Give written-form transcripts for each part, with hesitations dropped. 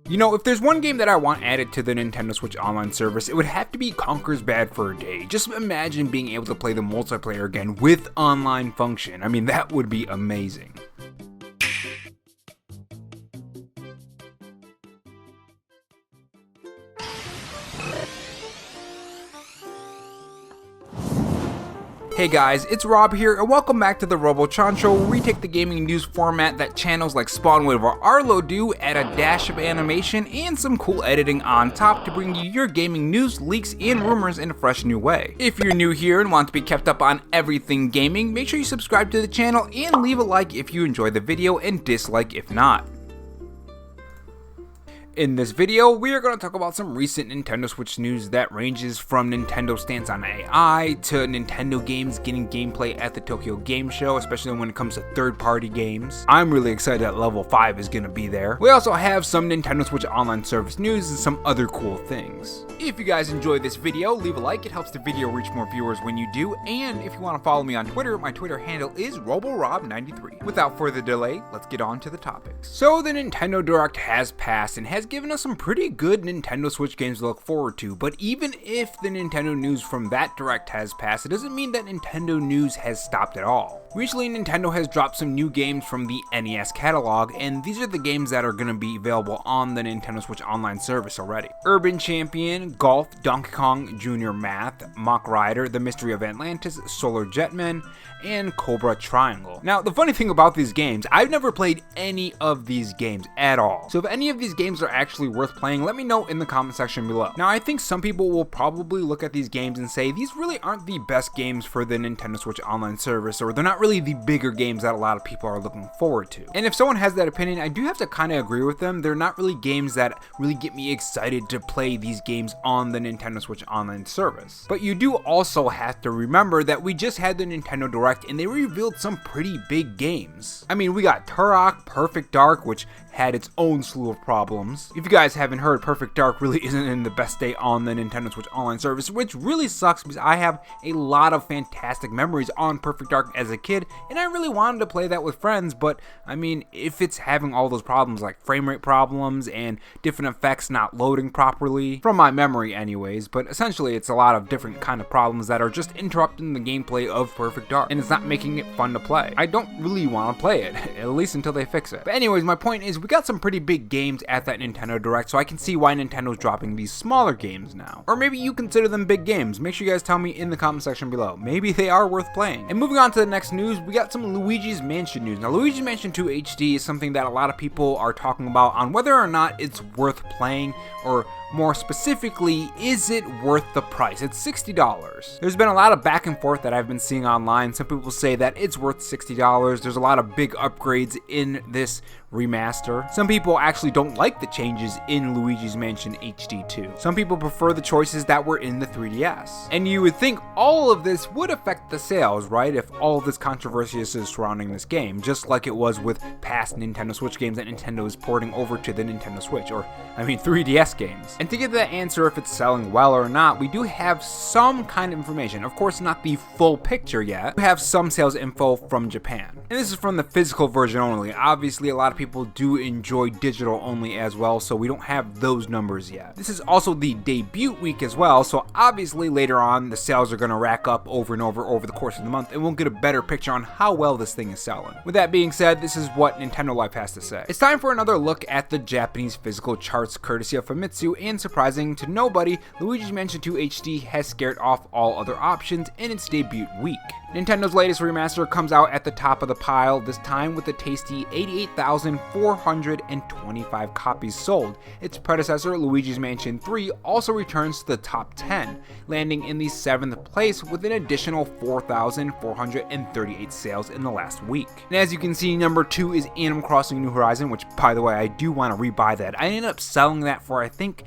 You know, if there's one game that I want added to the Nintendo Switch Online service, it would have to be Conker's Bad Fur Day. Just imagine being able to play the multiplayer again with online function. I mean, that would be amazing. Hey guys, it's Rob here, and welcome back to the Robo-Chan Show, where we take the gaming news format that channels like Spawnwave or Arlo do, add a dash of animation and some cool editing on top to bring you your gaming news, leaks, and rumors in a fresh new way. If you're new here and want to be kept up on everything gaming, make sure you subscribe to the channel and leave a like if you enjoy the video and dislike if not. In this video, we are going to talk about some recent Nintendo Switch news that ranges from Nintendo's stance on AI to Nintendo games getting gameplay at the Tokyo Game Show, especially when it comes to third-party games. I'm really excited that Level 5 is going to be there. We also have some Nintendo Switch Online service news and some other cool things. If you guys enjoyed this video, leave a like. It helps the video reach more viewers when you do. And if you want to follow me on Twitter, my Twitter handle is RoboRob93. Without further delay, let's get on to the topics. So the Nintendo Direct has passed and has given us some pretty good Nintendo Switch games to look forward to, but even if the Nintendo news from that Direct has passed, it doesn't mean that Nintendo news has stopped at all. Recently, Nintendo has dropped some new games from the NES catalog, and these are the games that are going to be available on the Nintendo Switch Online service already. Urban Champion, Golf, Donkey Kong Jr. Math, Mach Rider, The Mystery of Atlantis, Solar Jetman, and Cobra Triangle. Now, the funny thing about these games, I've never played any of these games at all. So if any of these games are actually worth playing, let me know in the comment section below. Now, I think some people will probably look at these games and say these really aren't the best games for the Nintendo Switch Online service, or they're not really the bigger games that a lot of people are looking forward to. And if someone has that opinion, I do have to kind of agree with them. They're not really games that really get me excited to play these games on the Nintendo Switch Online service. But you do also have to remember that we just had the Nintendo Direct and they revealed some pretty big games. I mean, we got Turok, Perfect Dark, which had its own slew of problems. If you guys haven't heard, Perfect Dark really isn't in the best state on the Nintendo Switch Online service, which really sucks because I have a lot of fantastic memories on Perfect Dark as a kid, and I really wanted to play that with friends, but I mean, if it's having all those problems like frame rate problems and different effects not loading properly, from my memory anyways, but essentially it's a lot of different kind of problems that are just interrupting the gameplay of Perfect Dark, and it's not making it fun to play. I don't really want to play it, at least until they fix it. But anyways, my point is, we got some pretty big games at that Nintendo Direct, so I can see why Nintendo's dropping these smaller games now. Or maybe you consider them big games. Make sure you guys tell me in the comment section below. Maybe they are worth playing. And moving on to the next news, we got some Luigi's Mansion news. Now, Luigi's Mansion 2 HD is something that a lot of people are talking about on whether or not it's worth playing, or more specifically, is it worth the price? It's $60. There's been a lot of back and forth that I've been seeing online. Some people say that it's worth $60. There's a lot of big upgrades in this remaster. Some people actually don't like the changes in Luigi's Mansion HD 2. Some people prefer the choices that were in the 3DS. And you would think all of this would affect the sales, right? If all of this controversy is surrounding this game, just like it was with past Nintendo Switch games that Nintendo is porting over to the Nintendo Switch, or 3DS games. And to get that answer if it's selling well or not, we do have some kind of information. Of course, not the full picture yet. We have some sales info from Japan. And this is from the physical version only. Obviously, a lot of people do enjoy digital only as well, so we don't have those numbers yet. This is also the debut week as well, so obviously later on the sales are going to rack up over and over the course of the month, and we'll get a better picture on how well this thing is selling. With that being said, this is what Nintendo Life has to say. It's time for another look at the Japanese physical charts courtesy of Famitsu, and surprising to nobody, Luigi's Mansion 2 HD has scared off all other options in its debut week. Nintendo's latest remaster comes out at the top of the pile, this time with a tasty 88,425 copies sold. Its predecessor, Luigi's Mansion 3, also returns to the top 10, landing in the 7th place with an additional 4,438 sales in the last week. And as you can see, number 2 is Animal Crossing New Horizon, which, by the way, I do want to rebuy that. I ended up selling that for, I think,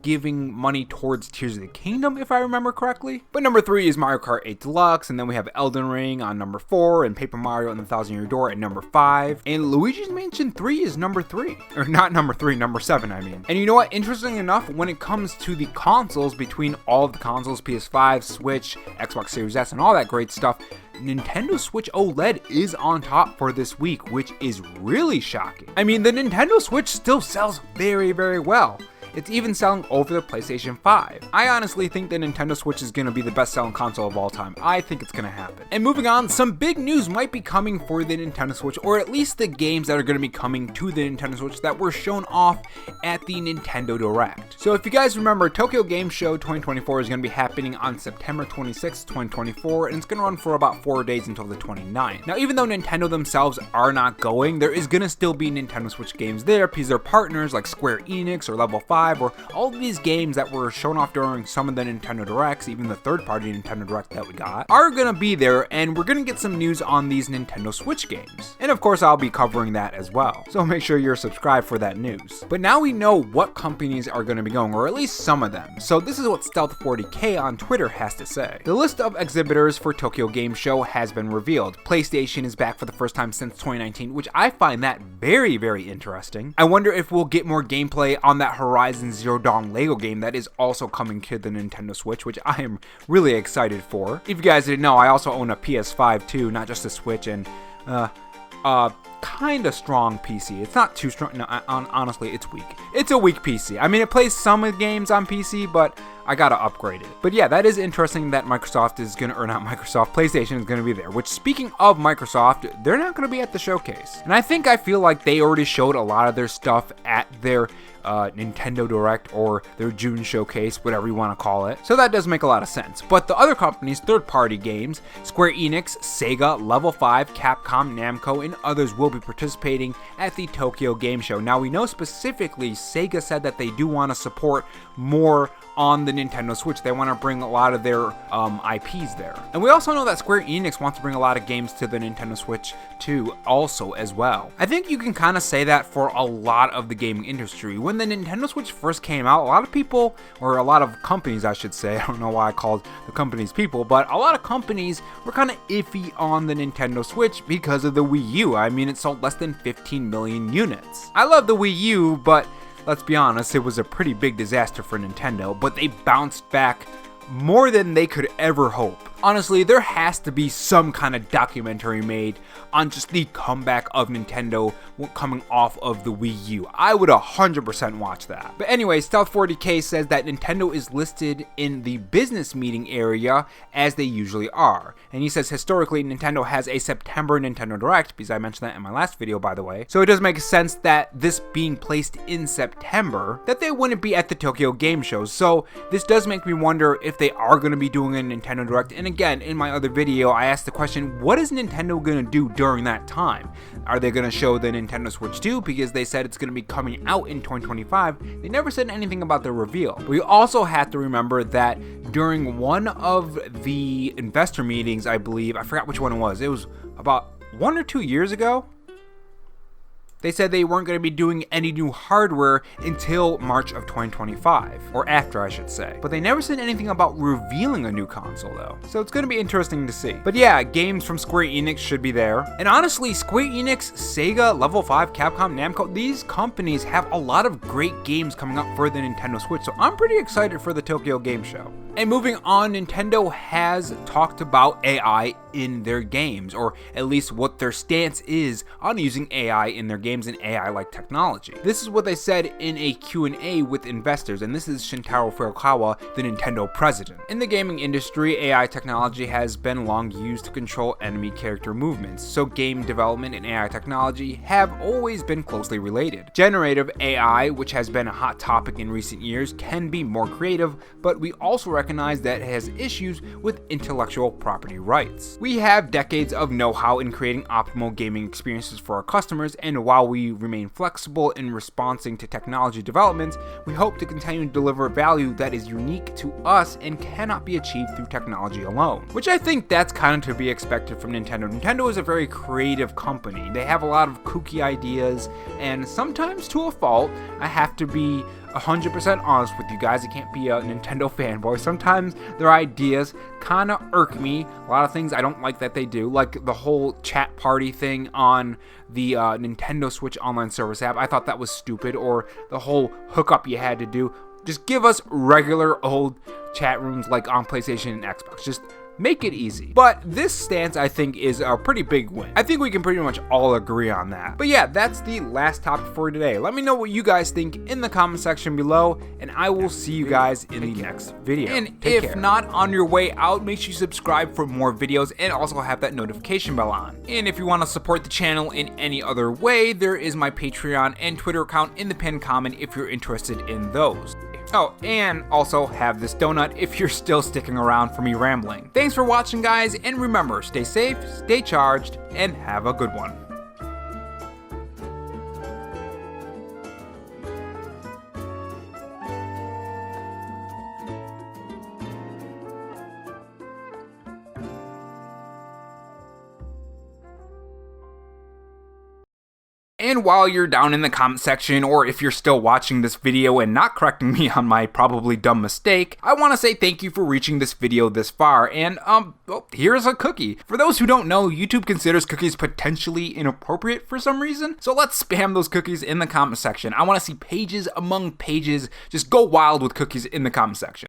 giving money towards Tears of the Kingdom, if I remember correctly. But number 3 is Mario Kart 8 Deluxe, and then we have Elden Ring on number 4, and Paper Mario and the Thousand Year Door at number 5, and Luigi's Mansion 3 is number 3. Or not number 3, number 7, I mean. And you know what? Interesting enough, when it comes to the consoles, between all of the consoles, PS5, Switch, Xbox Series S, and all that great stuff, Nintendo Switch OLED is on top for this week, which is really shocking. I mean, the Nintendo Switch still sells very, very well. It's even selling over the PlayStation 5. I honestly think the Nintendo Switch is going to be the best selling console of all time. I think it's going to happen. And moving on, some big news might be coming for the Nintendo Switch, or at least the games that are going to be coming to the Nintendo Switch that were shown off at the Nintendo Direct. So if you guys remember, Tokyo Game Show 2024 is going to be happening on September 26, 2024, and it's going to run for about 4 days until the 29th. Now, even though Nintendo themselves are not going, there is going to still be Nintendo Switch games there because they're partners like Square Enix or Level 5, or all of these games that were shown off during some of the Nintendo Directs, even the third-party Nintendo Direct that we got, are gonna be there, and we're gonna get some news on these Nintendo Switch games. And of course, I'll be covering that as well, so make sure you're subscribed for that news. But now we know what companies are gonna be going, or at least some of them. So this is what Stealth40K on Twitter has to say. The list of exhibitors for Tokyo Game Show has been revealed. PlayStation is back for the first time since 2019, which I find that very, very interesting. I wonder if we'll get more gameplay on that Horizon Zero Dawn Lego game that is also coming to the Nintendo Switch, which I am really excited for. If you guys didn't know, I also own a PS5 too, not just a Switch, and kind of strong PC. It's not too strong. No, honestly, it's weak. It's a weak PC. I mean, it plays some of the games on PC, but I gotta upgrade it. But yeah, that is interesting that Microsoft is gonna, or not Microsoft, PlayStation is gonna be there. Which, speaking of Microsoft, they're not gonna be at the showcase. And I feel like they already showed a lot of their stuff at their Nintendo Direct or their June showcase, whatever you want to call it. So that does make a lot of sense. But the other companies, third-party games, Square Enix, Sega, Level 5, Capcom, Namco, and others will be participating at the Tokyo Game Show. Now, we know specifically Sega said that they do want to support more on the Nintendo Switch. They want to bring a lot of their IPs there. And we also know that Square Enix wants to bring a lot of games to the Nintendo Switch too, also as well. I think you can kind of say that for a lot of the gaming industry. When the Nintendo Switch first came out, a lot of people, or a lot of companies I should say, I don't know why I called the companies people, but a lot of companies were kind of iffy on the Nintendo Switch because of the Wii U. I mean, it sold less than 15 million units. I love the Wii U, but let's be honest, it was a pretty big disaster for Nintendo, but they bounced back more than they could ever hope. Honestly, there has to be some kind of documentary made on just the comeback of Nintendo coming off of the Wii U. I would 100% watch that. But anyway, Stealth40K says that Nintendo is listed in the business meeting area as they usually are. And he says historically Nintendo has a September Nintendo Direct, because I mentioned that in my last video, by the way. So it does make sense that this being placed in September, that they wouldn't be at the Tokyo Game Show. So this does make me wonder if they are going to be doing a Nintendo Direct. And again, in my other video, I asked the question, what is Nintendo going to do during that time? Are they going to show the Nintendo Switch 2? Because they said it's going to be coming out in 2025. They never said anything about the reveal. We also have to remember that during one of the investor meetings, I believe, I forgot which one it was about 1 or 2 years ago, they said they weren't going to be doing any new hardware until March of 2025, or after I should say. But they never said anything about revealing a new console though, so it's going to be interesting to see. But yeah, games from Square Enix should be there. And honestly, Square Enix, Sega, Level 5, Capcom, Namco, these companies have a lot of great games coming up for the Nintendo Switch, so I'm pretty excited for the Tokyo Game Show. And moving on, Nintendo has talked about AI in their games, or at least what their stance is on using AI in their games and AI-like technology. This is what they said in a Q&A with investors, and this is Shintaro Furukawa, the Nintendo president. In the gaming industry, AI technology has been long used to control enemy character movements, so game development and AI technology have always been closely related. Generative AI, which has been a hot topic in recent years, can be more creative, but we also recognize that it has issues with intellectual property rights. We have decades of know-how in creating optimal gaming experiences for our customers, and while we remain flexible in responding to technology developments, we hope to continue to deliver value that is unique to us and cannot be achieved through technology alone. Which I think that's kind of to be expected from Nintendo. Nintendo is a very creative company. They have a lot of kooky ideas, and sometimes to a fault, I have to be 100% honest with you guys. I can't be a Nintendo fanboy. Sometimes their ideas kind of irk me. A lot of things I don't like that they do, like the whole chat party thing on the Nintendo Switch online service app. I thought that was stupid. Or the whole hookup you had to do. Just give us regular old chat rooms like on PlayStation and Xbox. Just Make it easy. But this stance, I think, is a pretty big win. I think we can pretty much all agree on that. But yeah, that's the last topic for today. Let me know what you guys think in the comment section below, and I will see you guys in the next video. And if not, on your way out, make sure you subscribe for more videos and also have that notification bell on. And if you want to support the channel in any other way, there is my Patreon and Twitter account in the pinned comment if you're interested in those. Oh, and also have this donut if you're still sticking around for me rambling. Thanks for watching, guys, and remember, stay safe, stay charged, and have a good one. And while you're down in the comment section, or if you're still watching this video and not correcting me on my probably dumb mistake, I want to say thank you for reaching this video this far, and well, here's a cookie. For those who don't know, YouTube considers cookies potentially inappropriate for some reason, so let's spam those cookies in the comment section. I want to see pages among pages, just go wild with cookies in the comment section.